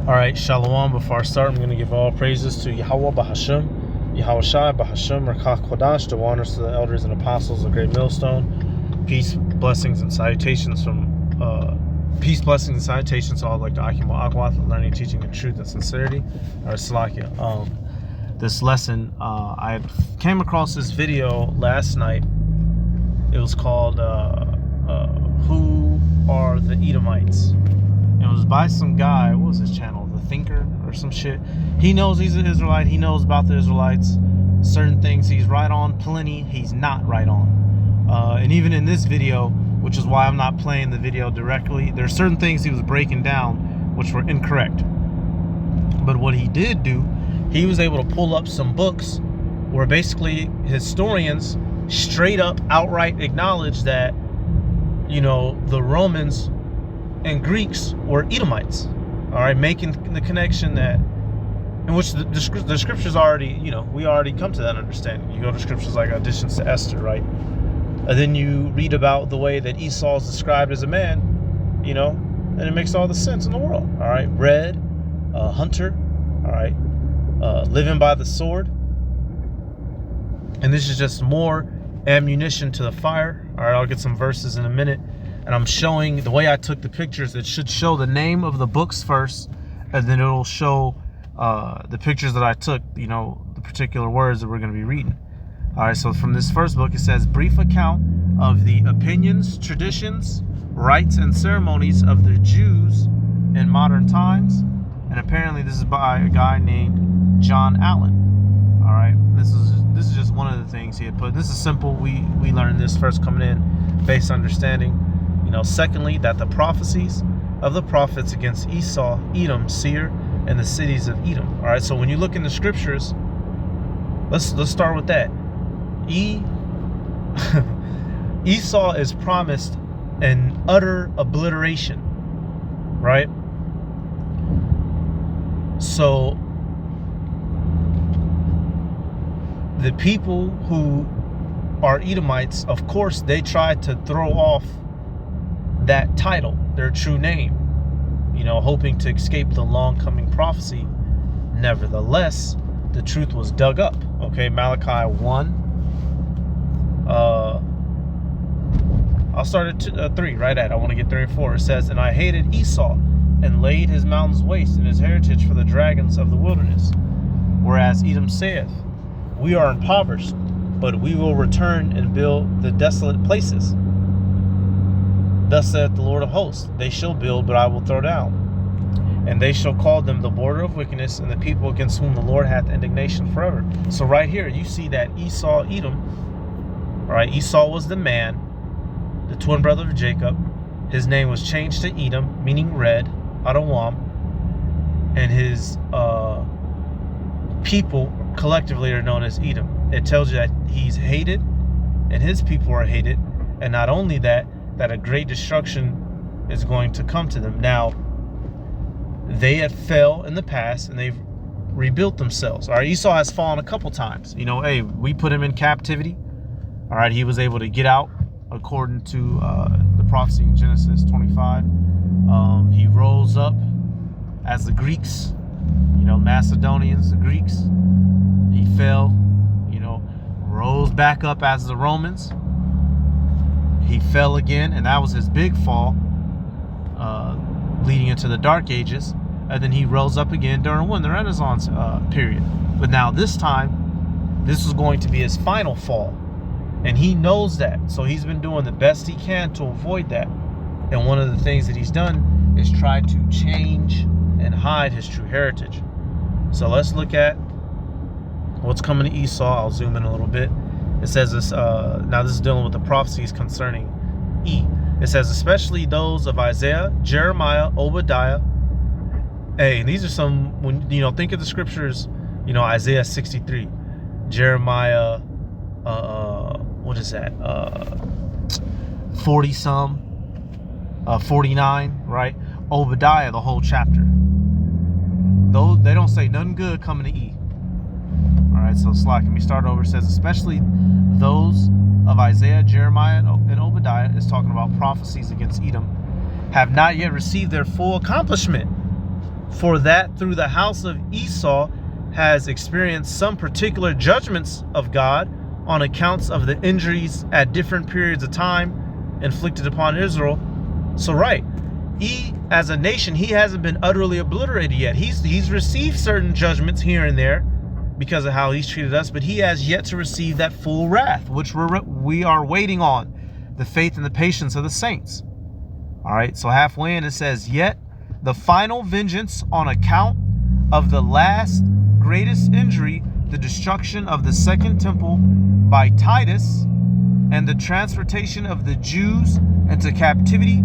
All right, Shalom. Before I start, I'm going to give all praises to Yahweh Bahasham, Yahweh Shai Bahasham, Rakach Kodash, the honors to the elders and apostles of Great Millstone. Peace, blessings, and salutations from to all like the Akim Agwath, learning, teaching, and truth and sincerity. Or Salakia. This lesson, I came across this video last night. It was called "Who Are the Edomites?" It was by some guy. What was his channel? The Thinker or some shit. He knows he's an Israelite. He knows about the Israelites. Certain things he's right on. Plenty he's not right on. And even in this video, which is why I'm not playing the video directly, there's certain things he was breaking down which were incorrect. But what he did do, he was able to pull up some books where basically historians straight up outright acknowledge that, you know, the Romans and Greeks were Edomites. All right, making the connection that, in which the scriptures already, you know, we already come to that understanding. You go to scriptures like Additions to Esther, right? And then you read about the way that Esau is described as a man, you know, and it makes all the sense in the world. All right, red, hunter, all right, living by the sword. And this is just more ammunition to the fire. All right, I'll get some verses in a minute. And I'm showing the way I took the pictures. It should show the name of the books first, and then it'll show the pictures that I took, you know, the particular words that we're going to be reading. All right, so from this first book, it says, brief account of the opinions, traditions, rites, and ceremonies of the Jews in modern times. And apparently this is by a guy named John Allen. All right, this is just one of the things he had put. This is simple. We learned this first coming in, base understanding. You know, secondly, that the prophecies of the prophets against Esau, Edom, Seir, and the cities of Edom. All right, so when you look in the scriptures, let's start with that. Esau is promised an utter obliteration, right? So the people who are Edomites, of course, they tried to throw off that title, their true name, you know, hoping to escape the long coming prophecy. Nevertheless, the truth was dug up. Okay, Malachi 1. I'll start at 3, right at. I want to get 3 and 4. It says, and I hated Esau and laid his mountains waste and his heritage for the dragons of the wilderness. Whereas Edom saith, we are impoverished, but we will return and build the desolate places. Thus saith the Lord of hosts, they shall build, but I will throw down. And they shall call them the border of wickedness, and the people against whom the Lord hath indignation forever. So right here, you see that Esau, Edom, all right, Esau was the man, the twin brother of Jacob. His name was changed to Edom, meaning red, Adawam. And his people collectively are known as Edom. It tells you that he's hated, and his people are hated. And not only that, that a great destruction is going to come to them. Now, they had fell in the past, and they've rebuilt themselves. All right, Esau has fallen a couple times. You know, hey, we put him in captivity. All right, he was able to get out according to the prophecy in Genesis 25. He rose up as the Greeks, you know, Macedonians, the Greeks. He fell, you know, rose back up as the Romans. He fell again, and that was his big fall, leading into the Dark Ages. And then he rose up again during the Renaissance period. But now this time, this is going to be his final fall. And he knows that. So he's been doing the best he can to avoid that. And one of the things that he's done is try to change and hide his true heritage. So let's look at what's coming to Esau. I'll zoom in a little bit. It says this, now this is dealing with the prophecies concerning E. It says, especially those of Isaiah, Jeremiah, Obadiah. Hey, and these are some, when you know, think of the scriptures, you know, Isaiah 63, Jeremiah, what is that? 40 some, 49, right? Obadiah, the whole chapter. Though they don't say nothing good coming to E. All right, so let me start over. It says, especially those of Isaiah, Jeremiah, and Obadiah, is talking about prophecies against Edom, have not yet received their full accomplishment. For that through the house of Esau has experienced some particular judgments of God on accounts of the injuries at different periods of time inflicted upon Israel. So right, as a nation, he hasn't been utterly obliterated yet. He's received certain judgments here and there because of how he's treated us, but he has yet to receive that full wrath, which we are waiting on, the faith and the patience of the saints. All right, so halfway in it says, yet the final vengeance on account of the last greatest injury, the destruction of the second temple by Titus, and the transportation of the Jews into captivity,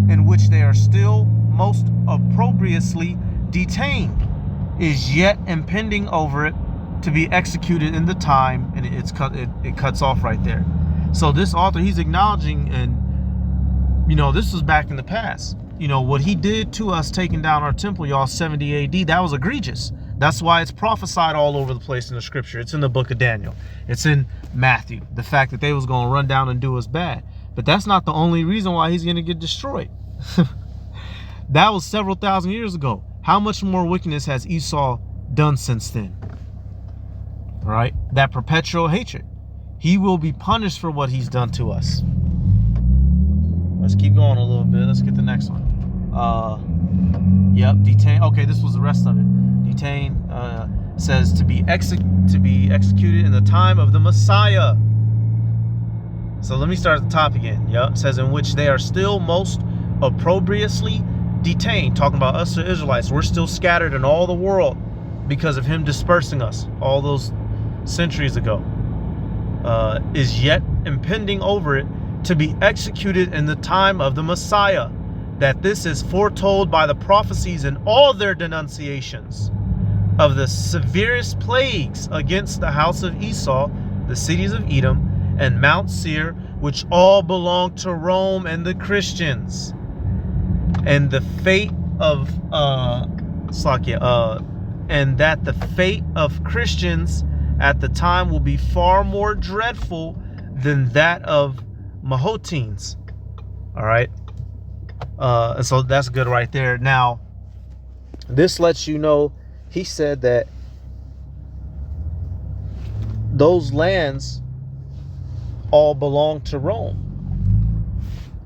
in which they are still most opprobriously detained, is yet impending over it, to be executed in the time. And it cuts off right there. So this author, he's acknowledging, and this was back in the past. What he did to us, taking down our temple, y'all, 70 AD, that was egregious. That's why it's prophesied all over the place in the scripture. It's in the book of Daniel. It's in Matthew. The fact that they was going to run down and do us bad. But that's not the only reason why he's going to get destroyed. That was several thousand years ago. How much more wickedness has Esau done since then? All right? That perpetual hatred. He will be punished for what he's done to us. Let's keep going a little bit. Let's get the next one. Yep, detain. Okay, this was the rest of it. Detain says to be executed in the time of the Messiah. So let me start at the top again. Yep, it says in which they are still most opprobriously detained. Talking about us, the Israelites. We're still scattered in all the world because of him dispersing us all those centuries ago. Is yet impending over it, to be executed in the time of the Messiah, that this is foretold by the prophecies in all their denunciations of the severest plagues against the house of Esau, the cities of Edom, and Mount Seir, which all belong to Rome and the Christians. And the fate of and that the fate of Christians at the time will be far more dreadful than that of Mahometans. All right. And so that's good right there. Now, this lets you know, he said that those lands all belong to Rome.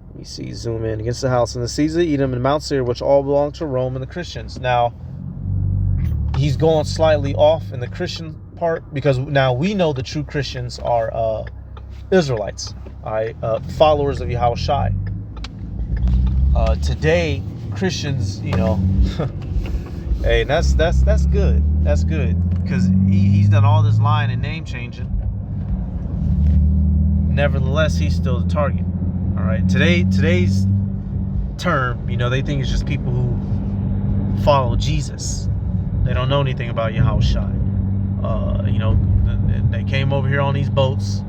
Let me see, zoom in. Against the house and the seas of Edom and Mount Seir, which all belong to Rome and the Christians. Now, he's going slightly off in the Christian part, because now we know the true Christians are Israelites. All right, followers of Yahushua. Today, Christians, hey, that's good. That's good, because he's done all this lying and name changing. Nevertheless, he's still the target. All right, today's term, they think it's just people who follow Jesus. They don't know anything about Yahushua. They came over here on these boats.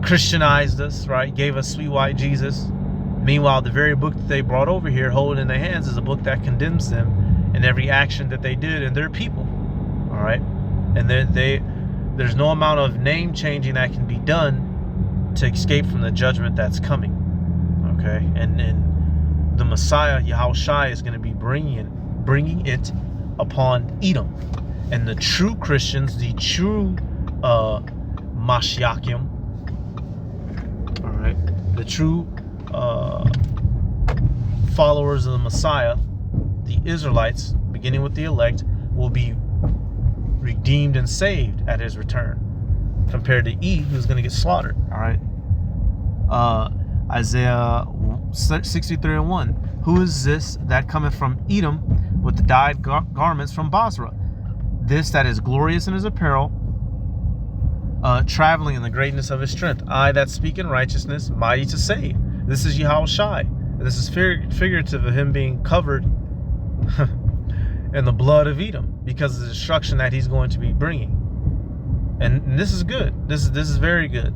Christianized us, right? Gave us sweet white Jesus. Meanwhile, the very book that they brought over here, holding in their hands, is a book that condemns them in every action that they did and their people. All right, and there's no amount of name changing that can be done to escape from the judgment that's coming. Okay, and the Messiah Yahushua is going to be bringing it upon Edom, and the true Christians, the true Mashiachim. The true followers of the Messiah, the Israelites, beginning with the elect, will be redeemed and saved at his return, compared to Eve, who's going to get slaughtered. All right. Isaiah 63:1. Who is this that cometh from Edom with the dyed garments from Basra? This that is glorious in his apparel, traveling in the greatness of his strength. I that speak in righteousness, mighty to save. This is Yahushua. This is figurative of him being covered in the blood of Edom, because of the destruction that he's going to be bringing. And this is good. This is very good.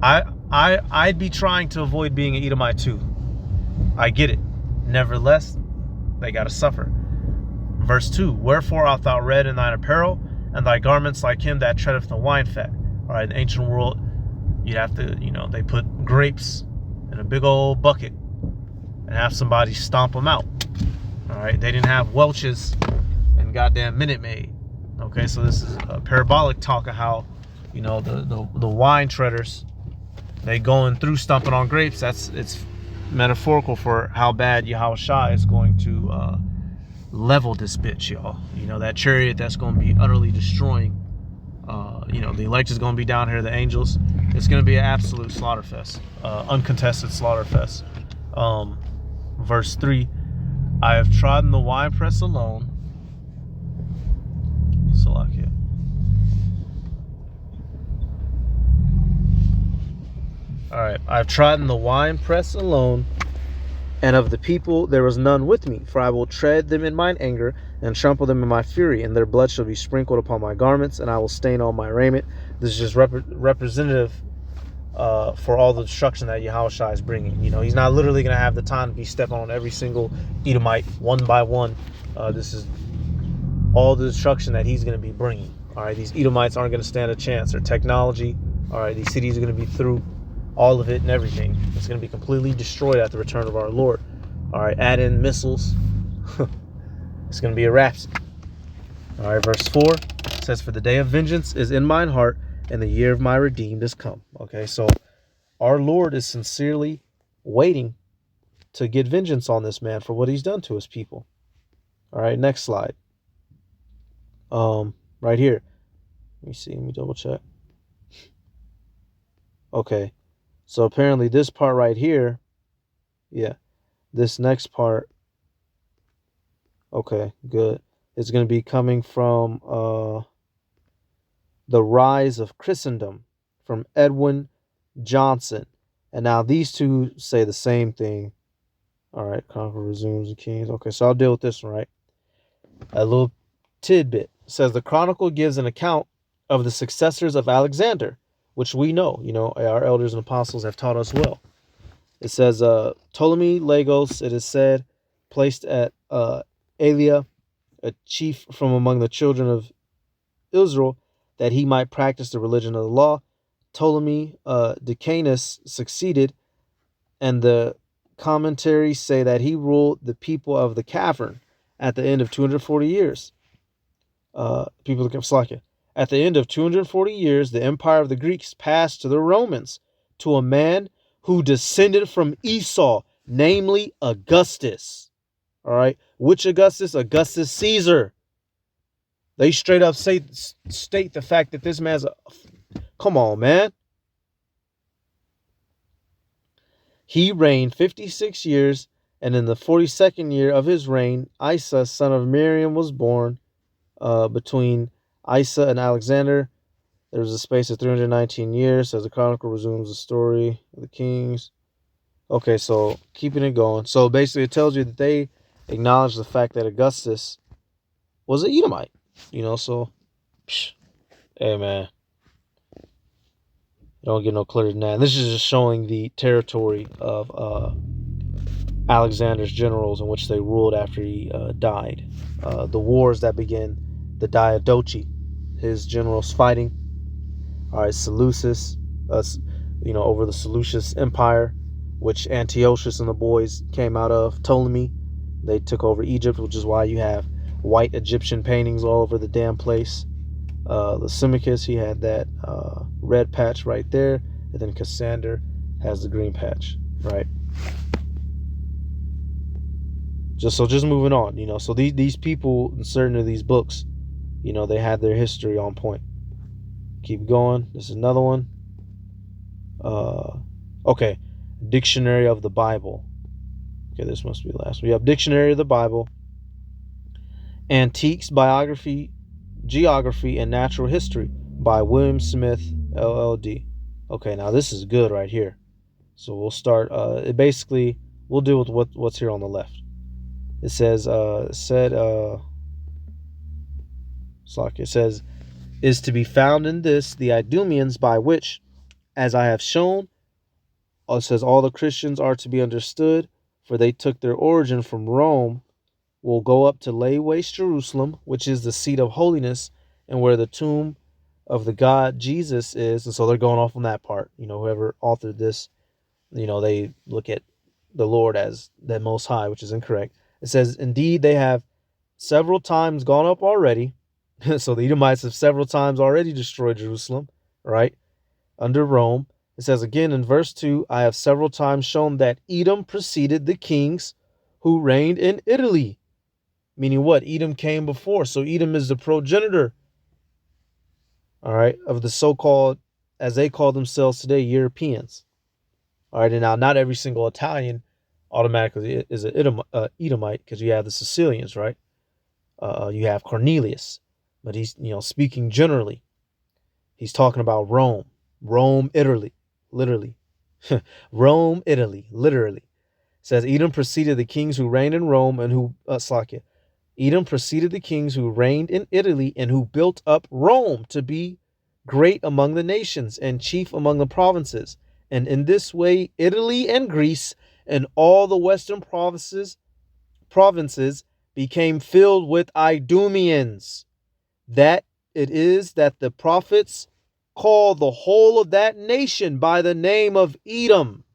I'd be trying to avoid being an Edomite too. I get it. Nevertheless, they got to suffer. Verse 2. Wherefore art thou red in thine apparel, and thy garments like him that treadeth the wine fat. All right, in the ancient world, you'd have to, they put grapes in a big old bucket and have somebody stomp them out. All right, they didn't have Welch's and goddamn Minute Maid. Okay, so this is a parabolic talk of how, you know, the wine treaders, they going through stumping on grapes. It's metaphorical for how bad Yahushua is going to level this bitch, y'all. You know, that chariot that's going to be utterly destroying. You know, the elect is going to be down here, the angels. It's going to be an absolute slaughter fest, uncontested slaughter fest. Verse 3, I have trodden the winepress alone. Salakia. Alright, I've trodden the winepress alone, and of the people there was none with me, for I will tread them in mine anger, and trample them in my fury, and their blood shall be sprinkled upon my garments, and I will stain all my raiment. This is just representative for all the destruction that Yahushua is bringing. You know, he's not literally going to have the time to be stepping on every single Edomite one by one. This is all the destruction that he's going to be bringing. All right, these Edomites aren't going to stand a chance. Their technology, all right, these cities are going to be through all of it and everything. It's going to be completely destroyed at the return of our Lord. All right, add in missiles. It's going to be a rhapsody. All right, verse 4 says, for the day of vengeance is in mine heart, and the year of my redeemed is come. Okay, so our Lord is sincerely waiting to get vengeance on this man for what he's done to his people. All right, next slide. Right here. Let me see. Let me double check. Okay, so apparently this part right here, yeah, this next part, okay, good. It's going to be coming from The Rise of Christendom from Edwin Johnson. And now these two say the same thing. All right, Conquer resumes the kings. Okay, so I'll deal with this one, right? A little tidbit. It says the Chronicle gives an account of the successors of Alexander, which we know, you know, our elders and apostles have taught us well. It says Ptolemy Lagos, it is said, placed at Alia, a chief from among the children of Israel, that he might practice the religion of the law. Ptolemy Decanus succeeded, and the commentaries say that he ruled the people of the cavern at the end of 240 years. People of Slakia. At the end of 240 years, the empire of the Greeks passed to the Romans, to a man who descended from Esau, namely Augustus. All right, which Augustus? Augustus Caesar. They straight up state the fact that this man's a... Come on, man. He reigned 56 years, and in the 42nd year of his reign, Isa, son of Miriam, was born. Between Isa and Alexander, there was a space of 319 years, as the Chronicle resumes the story of the kings. Okay, so keeping it going. So basically it tells you that they acknowledge the fact that Augustus was an Edomite. You know, so, hey, man. Don't get no clearer than that. This is just showing the territory of Alexander's generals in which they ruled after he died. The wars that began, the Diadochi, his generals fighting. All right, Seleucus, you know, over the Seleucus Empire, which Antiochus and the boys came out of. Ptolemy, they took over Egypt, which is why you have white Egyptian paintings all over the damn place. Lysimachus, he had that red patch right there, and then Cassander has the green patch, right? Just moving on, you know. So these people in certain of these books, you know, they had their history on point. Keep going. This is another one. Okay, Dictionary of the Bible. Okay, this must be the last one. We have Dictionary of the Bible, Antiques, Biography, Geography, and Natural History by William Smith, LLD. Okay, now this is good right here. So we'll start. It basically, we'll deal with what's here on the left. It says, it says, is to be found in this the Idumeans, by which, as I have shown, it says all the Christians are to be understood, for they took their origin from Rome, will go up to lay waste Jerusalem, which is the seat of holiness, and where the tomb of the God Jesus is. And so they're going off on that part. You know, whoever authored this, you know, they look at the Lord as the Most High, which is incorrect. It says, indeed, they have several times gone up already. So the Edomites have several times already destroyed Jerusalem, right? Under Rome. It says again in verse 2, I have several times shown that Edom preceded the kings who reigned in Italy. Meaning what? Edom came before. So Edom is the progenitor, all right, of the so-called, as they call themselves today, Europeans. All right, and now not every single Italian automatically is an Edomite, because you have the Sicilians, right? You have Cornelius, but he's, speaking generally. He's talking about Rome, Italy, literally. Rome, Italy, literally. It says Edom preceded the kings who reigned in Rome and who Edom preceded the kings who reigned in Italy and who built up Rome to be great among the nations and chief among the provinces. And in this way, Italy and Greece and all the western provinces became filled with Idumeans. That it is that the prophets call the whole of that nation by the name of Edom.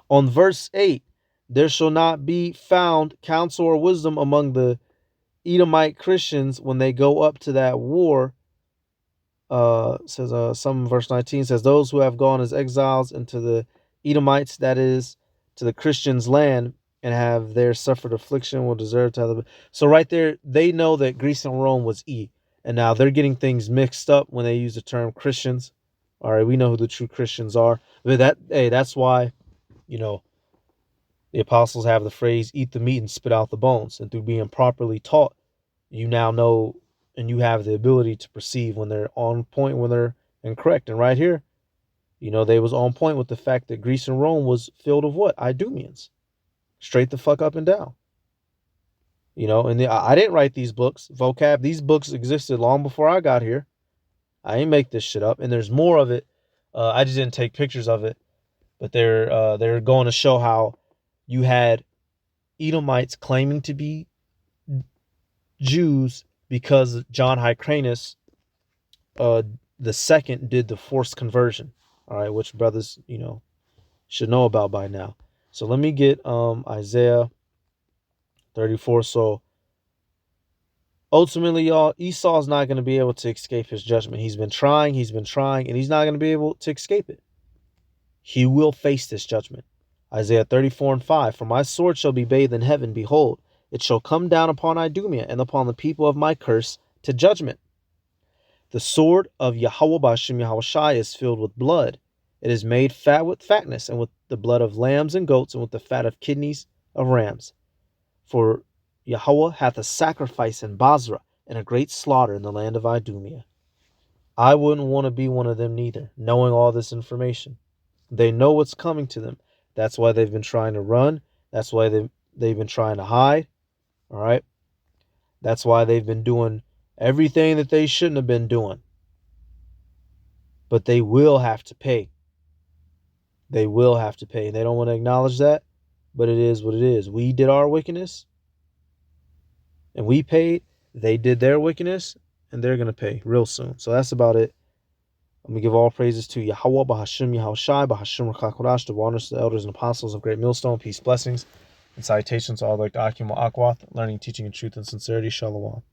On verse 8, there shall not be found counsel or wisdom among the Edomite Christians when they go up to that war. Says some verse 19 says, those who have gone as exiles into the Edomites, that is, to the Christians' land, and have there suffered affliction, will deserve to have. So right there, they know that Greece and Rome was and now they're getting things mixed up when they use the term Christians. All right, we know who the true Christians are, but that's why, the apostles have the phrase, eat the meat and spit out the bones. And through being properly taught, you now know and you have the ability to perceive when they're on point, when they're incorrect. And right here, they was on point with the fact that Greece and Rome was filled of what? Idumeans. Straight the fuck up and down. And I didn't write these books. Vocab, these books existed long before I got here. I ain't make this shit up. And there's more of it. I just didn't take pictures of it. But they're going to show how you had Edomites claiming to be Jews because John Hyrcanus the second did the forced conversion. All right, which brothers, should know about by now. So let me get Isaiah 34. So ultimately, y'all, Esau's not going to be able to escape his judgment. He's been trying, and he's not going to be able to escape it. He will face this judgment. Isaiah 34:5, for my sword shall be bathed in heaven. Behold, it shall come down upon Idumea and upon the people of my curse to judgment. The sword of Yahweh Ba'ashem Yahushai is filled with blood. It is made fat with fatness, and with the blood of lambs and goats, and with the fat of kidneys of rams. For Yahweh hath a sacrifice in Basra, and a great slaughter in the land of Idumea. I wouldn't want to be one of them neither, knowing all this information. They know what's coming to them. That's why they've been trying to run. That's why they've been trying to hide. All right. That's why they've been doing everything that they shouldn't have been doing. But they will have to pay. They will have to pay. They don't want to acknowledge that, but it is what it is. We did our wickedness, and we paid. They did their wickedness, and they're going to pay real soon. So that's about it. Let me give all praises to Yahweh, Bahashim Yahushai, Bahashim Rakakodash, the honors to the elders and apostles of Great Millstone. Peace, blessings, and salutations to all like the Akim Akwath, learning, teaching, and truth and sincerity. Shalom.